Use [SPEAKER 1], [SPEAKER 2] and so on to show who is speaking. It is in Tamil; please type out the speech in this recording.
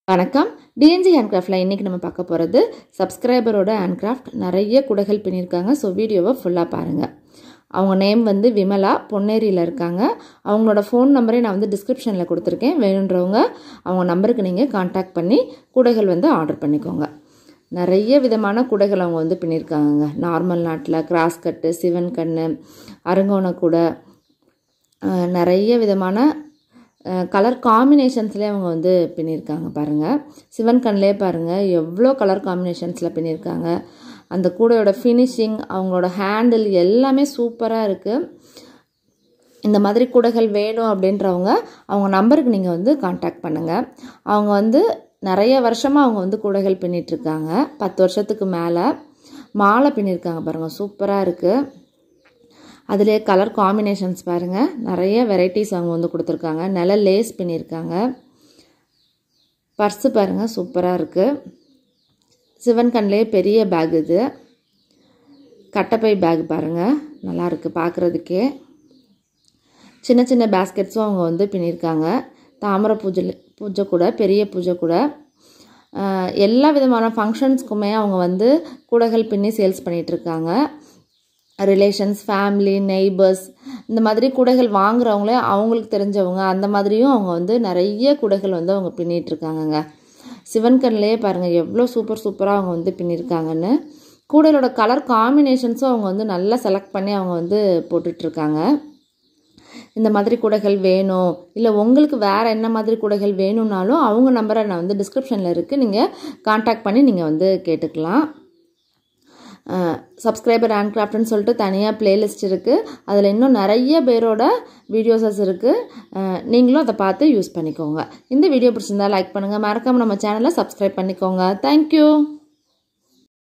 [SPEAKER 1] வணக்கம் டிஎன்ஜி ஹேண்ட்கிராஃப்ட்ல இன்னைக்கு நம்ம பார்க்க போறது சப்ஸ்கிரைபரோட ஹேண்ட்கிராஃப்ட் நிறைய குடைகள் பின்னிருக்காங்க. ஸோ வீடியோவை ஃபுல்லாக பாருங்கள். அவங்க நேம் வந்து விமலா, பொன்னேரியில் இருக்காங்க. அவங்களோட ஃபோன் நம்பரை நான் வந்து டிஸ்கிரிப்ஷனில் கொடுத்துருக்கேன். வேணுன்றவங்க அவங்க நம்பருக்கு நீங்கள் கான்டாக்ட் பண்ணி குடைகள் வந்து ஆர்டர் பண்ணிக்கோங்க. நிறைய விதமான குடைகள் அவங்க வந்து பின்னிருக்காங்க. நார்மல் நாட்டில், கிராஸ் கட்டு, சிவன் கண்ணு, அருங்கோண கூடை, நிறைய விதமான கலர் காம்பினேஷன்ஸ்லேயே அவங்க வந்து பின்னிருக்காங்க பாருங்கள். சிவன் கண்ணிலே பாருங்கள் எவ்வளோ கலர் காம்பினேஷன்ஸில் பின்னிருக்காங்க. அந்த கூடையோட ஃபினிஷிங், அவங்களோட ஹேண்டில் எல்லாமே சூப்பராக இருக்குது. இந்த மாதிரி கூடைகள் வேணும் அப்படின்றவங்க அவங்க நம்பருக்கு நீங்கள் வந்து கான்டாக்ட் பண்ணுங்கள். அவங்க வந்து நிறைய வருஷமாக அவங்க வந்து கூடைகள் பின்னிட்டுருக்காங்க. 10 வருஷத்துக்கு மேலே மாலை பின்னிருக்காங்க பாருங்கள். சூப்பராக இருக்குது. அதிலே கலர் காம்பினேஷன்ஸ் பாருங்கள், நிறைய வெரைட்டிஸ் அவங்க வந்து கொடுத்துருக்காங்க. நல்ல லேஸ் பின்னிருக்காங்க. பர்ஸு பாருங்கள் சூப்பராக இருக்குது. சிவன் கண்ணிலே பெரிய பேக், இது கட்டப்பை பேக் பாருங்கள், நல்லா இருக்குது பார்க்குறதுக்கே. சின்ன சின்ன பேஸ்கெட்ஸும் அவங்க வந்து பின்னிருக்காங்க. தாமரை பூஜை கூட, பெரிய பூஜை கூட, எல்லா விதமான ஃபங்க்ஷன்ஸ்க்குமே அவங்க வந்து கூடைகள் பின்னி சேல்ஸ் பண்ணிகிட்ருக்காங்க. ரிலேஷன்ஸ், ஃபேமிலி, நெய்பர்ஸ், இந்த மாதிரி கூடைகள் வாங்குறவங்களே அவங்களுக்கு தெரிஞ்சவங்க, அந்த மாதிரியும் அவங்க வந்து நிறைய கூடைகள் வந்து அவங்க பின்னிட்டுருக்காங்கங்க. சிவன் கண்ணிலே பாருங்கள் எவ்வளோ சூப்பராக அவங்க வந்து பின்னிருக்காங்கன்னு. கூடைகளோட கலர் காம்பினேஷன்ஸும் அவங்க வந்து நல்லா செலக்ட் பண்ணி அவங்க வந்து போட்டுட்ருக்காங்க. இந்த மாதிரி கூடைகள் வேணும், இல்லை உங்களுக்கு வேறு என்ன மாதிரி கூடைகள் வேணும்னாலும் அவங்க நம்பரை நான் வந்து டிஸ்கிரிப்ஷனில் இருக்குது, நீங்கள் கான்டாக்ட் பண்ணி நீங்கள் வந்து கேட்டுக்கலாம். சப்ஸ்கிரைபர் ஹேண்ட்கிராஃப்ட்னு சொல்லிட்டு தனியாக பிளேலிஸ்ட் இருக்குது. அதில் இன்னும் நிறைய பேரோட வீடியோஸஸ் இருக்குது. நீங்களும் அதை பார்த்து யூஸ் பண்ணிக்கோங்க. இந்த வீடியோ பிடிச்சிருந்தா லைக் பண்ணுங்கள். மறக்காமல் நம்ம சேனலை சப்ஸ்கிரைப் பண்ணிக்கோங்க. தேங்க்யூ.